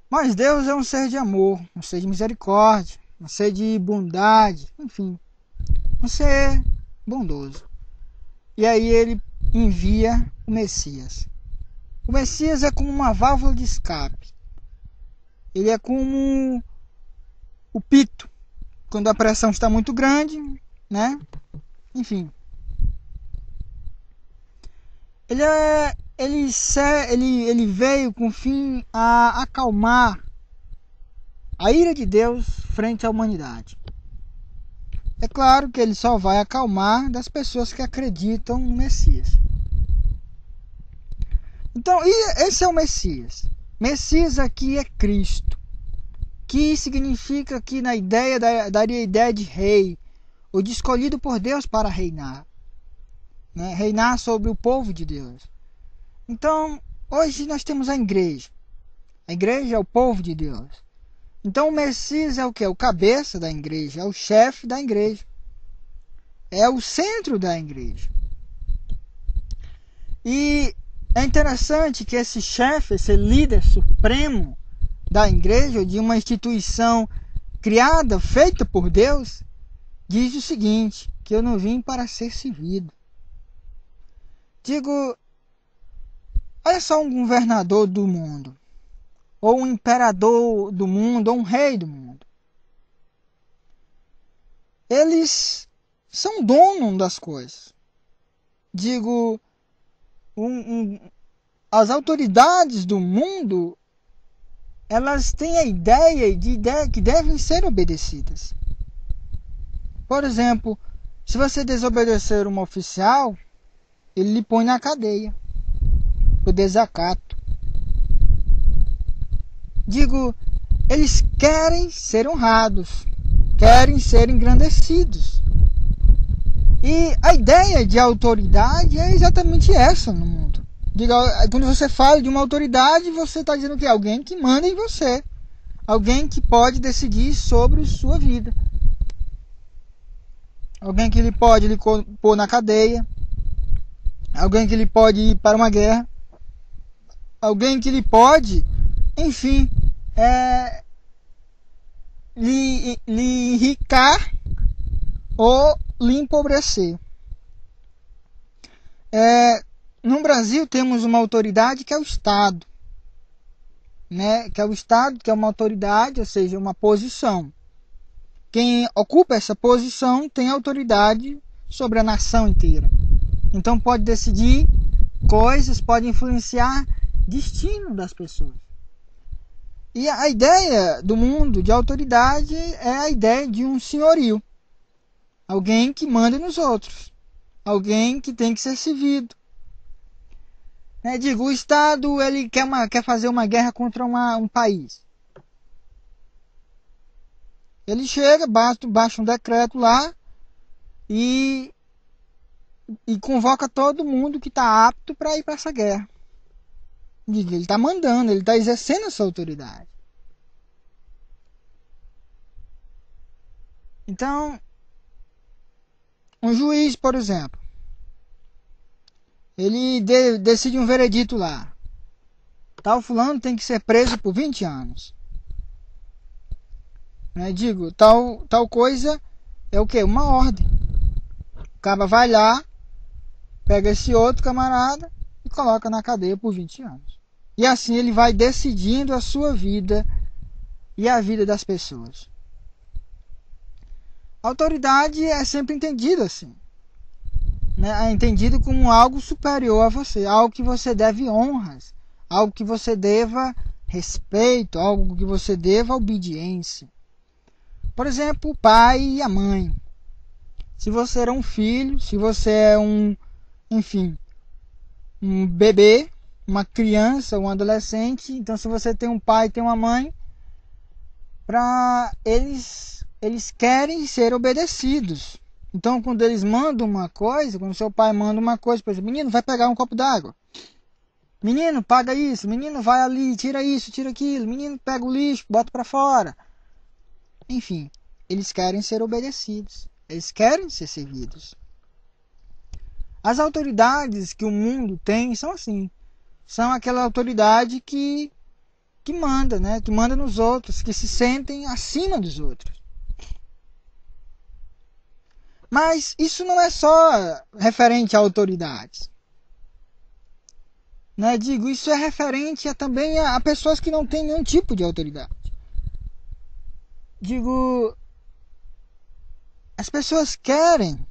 Mas Deus é um ser de amor, um ser de misericórdia, um ser de bondade, enfim, um ser bondoso. E aí ele envia o Messias. O Messias é como uma válvula de escape. Ele é como o pito, quando a pressão está muito grande, né? Enfim. Ele veio com o fim a acalmar a ira de Deus frente à humanidade. É claro que ele só vai acalmar das pessoas que acreditam no Messias. Então, esse é o Messias. Messias aqui é Cristo, que significa que na ideia daria a ideia de rei, ou de escolhido por Deus para reinar, né? Reinar sobre o povo de Deus. Então, hoje nós temos a igreja. A igreja é o povo de Deus. Então o Messias é o que? É o cabeça da igreja, é o chefe da igreja. É o centro da igreja. E é interessante que esse chefe, esse líder supremo da igreja, de uma instituição criada, feita por Deus, diz o seguinte, que eu não vim para ser servido. Digo, olha só um governador do mundo, ou um imperador do mundo, ou um rei do mundo. Eles são donos das coisas. Digo, as autoridades do mundo, elas têm a ideia que devem ser obedecidas. Por exemplo, se você desobedecer um oficial, ele lhe põe na cadeia por desacato. Digo, eles querem ser honrados, querem ser engrandecidos. E a ideia de autoridade é exatamente essa no mundo. Digo, quando você fala de uma autoridade, você está dizendo que é alguém que manda em você, alguém que pode decidir sobre sua vida, alguém que ele pode lhe pôr na cadeia, alguém que ele pode ir para uma guerra, alguém que ele pode, enfim, lhe enricar ou lhe empobrecer. No Brasil temos uma autoridade que é o Estado, né? Que é o Estado, que é uma autoridade, ou seja, uma posição. Quem ocupa essa posição tem autoridade sobre a nação inteira. Então pode decidir coisas, pode influenciar destino das pessoas. E a ideia do mundo de autoridade é a ideia de um senhorio. Alguém que manda nos outros. Alguém que tem que ser servido. Digo, o Estado ele quer fazer uma guerra contra um país. Ele chega, baixa um decreto lá e convoca todo mundo que está apto para ir para essa guerra. Ele está mandando, ele está exercendo essa autoridade. Então, um juiz, por exemplo, ele decide um veredito lá. Tal fulano tem que ser preso por 20 anos. Digo, tal coisa é o quê? Uma ordem. O cara vai lá, pega esse outro camarada e coloca na cadeia por 20 anos. E assim ele vai decidindo a sua vida e a vida das pessoas. A autoridade é sempre entendida assim. É entendido como algo superior a você, algo que você deve honras, algo que você deva respeito, algo que você deva obediência. Por exemplo, o pai e a mãe. Se você é um filho, se você é um bebê, uma criança, um adolescente, então se você tem um pai e tem uma mãe, para eles querem ser obedecidos. Então, quando eles mandam uma coisa, quando seu pai manda uma coisa, por exemplo, menino, vai pegar um copo d'água. Menino, paga isso. Menino, vai ali, tira isso, tira aquilo. Menino, pega o lixo, bota para fora. Enfim, eles querem ser obedecidos. Eles querem ser servidos. As autoridades que o mundo tem são assim. São aquela autoridade que que manda, né? Que manda nos outros, que se sentem acima dos outros. Mas isso não é só referente a autoridades. Né? Digo, isso é referente também a pessoas que não têm nenhum tipo de autoridade. Digo, as pessoas querem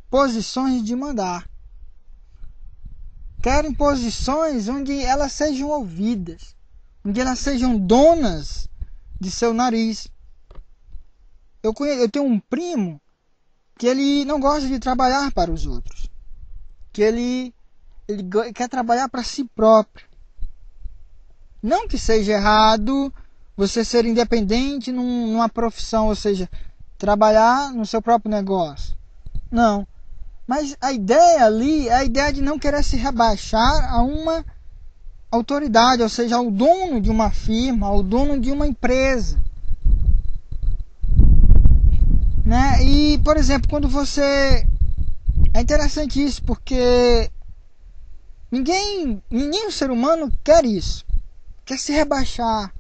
posições de mandar. Querem posições onde elas sejam ouvidas, onde elas sejam donas de seu nariz. Eu tenho um primo que ele não gosta de trabalhar para os outros, que ele quer trabalhar para si próprio. Não que seja errado você ser independente numa profissão, ou seja, trabalhar no seu próprio negócio. Não. Mas a ideia ali é a ideia de não querer se rebaixar a uma autoridade, ou seja, ao dono de uma firma, ao dono de uma empresa. Né? E, por exemplo, quando você... É interessante isso, porque nenhum ser humano quer isso, quer se rebaixar.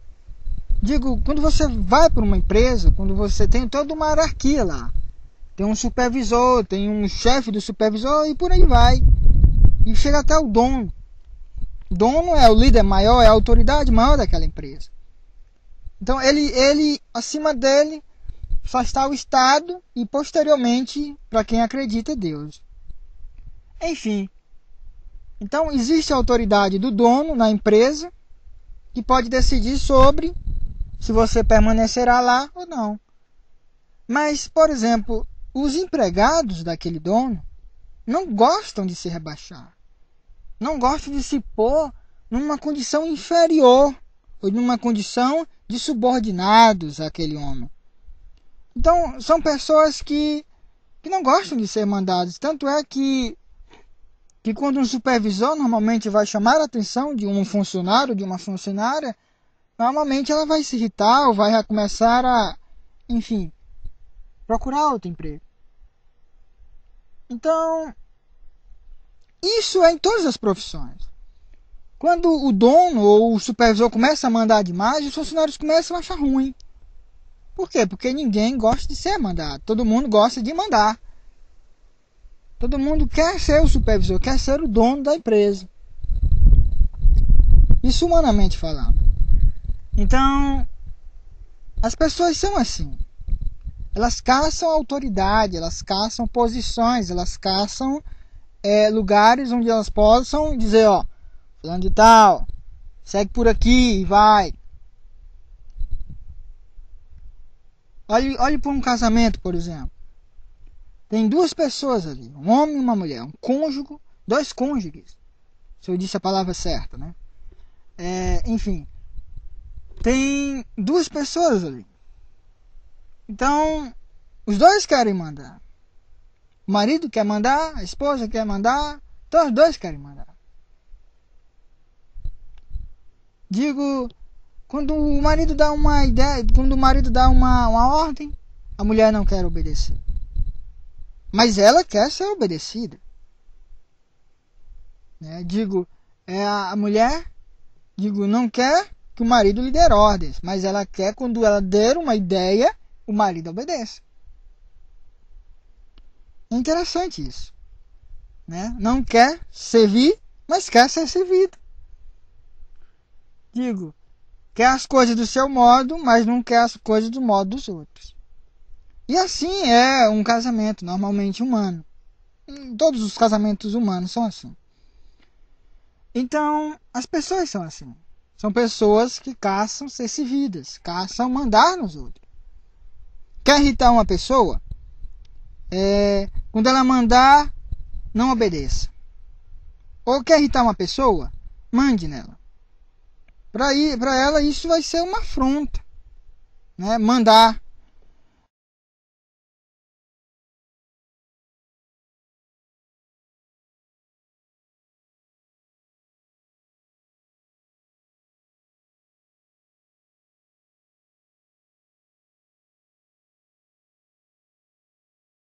Digo, quando você vai para uma empresa, quando você tem toda uma hierarquia lá, tem um supervisor, tem um chefe do supervisor e por aí vai. E chega até o dono. O dono é o líder maior, é a autoridade maior daquela empresa. Então ele acima dele só está o Estado e posteriormente, para quem acredita, Deus. Enfim. Então existe a autoridade do dono na empresa que pode decidir sobre se você permanecerá lá ou não. Mas, por exemplo, os empregados daquele dono não gostam de se rebaixar. Não gostam de se pôr numa condição inferior ou numa condição de subordinados àquele homem. Então, são pessoas que não gostam de ser mandados. Tanto é que quando um supervisor normalmente vai chamar a atenção de um funcionário, de uma funcionária, normalmente ela vai se irritar ou vai começar a, enfim, procurar outro emprego. Então, isso é em todas as profissões. Quando o dono ou o supervisor começa a mandar demais, os funcionários começam a achar ruim. Por quê? Porque ninguém gosta de ser mandado. Todo mundo gosta de mandar. Todo mundo quer ser o supervisor, quer ser o dono da empresa. Isso humanamente falando. Então, as pessoas são assim. Elas caçam autoridade, elas caçam posições, elas caçam lugares onde elas possam dizer, ó, fulano de tal, segue por aqui e vai. Olhe para um casamento, por exemplo. Tem duas pessoas ali, um homem e uma mulher, um cônjuge, dois cônjuges, se eu disse a palavra certa, né? Enfim, tem duas pessoas ali. Então, os dois querem mandar. O marido quer mandar, a esposa quer mandar, então os dois querem mandar. Digo, quando o marido dá uma ideia, quando o marido dá uma ordem, a mulher não quer obedecer. Mas ela quer ser obedecida. Né? Digo, a mulher, não quer que o marido lhe dê ordens, mas ela quer, quando ela der uma ideia, o marido obedeça. É interessante isso. Né? Não quer servir, mas quer ser servido. Digo, quer as coisas do seu modo, mas não quer as coisas do modo dos outros. E assim é um casamento normalmente humano. Todos os casamentos humanos são assim. Então, as pessoas são assim. São pessoas que caçam ser servidas, caçam mandar nos outros. Quer irritar uma pessoa? Quando ela mandar, não obedeça. Ou quer irritar uma pessoa? Mande nela. Para ela isso vai ser uma afronta. Né? Mandar.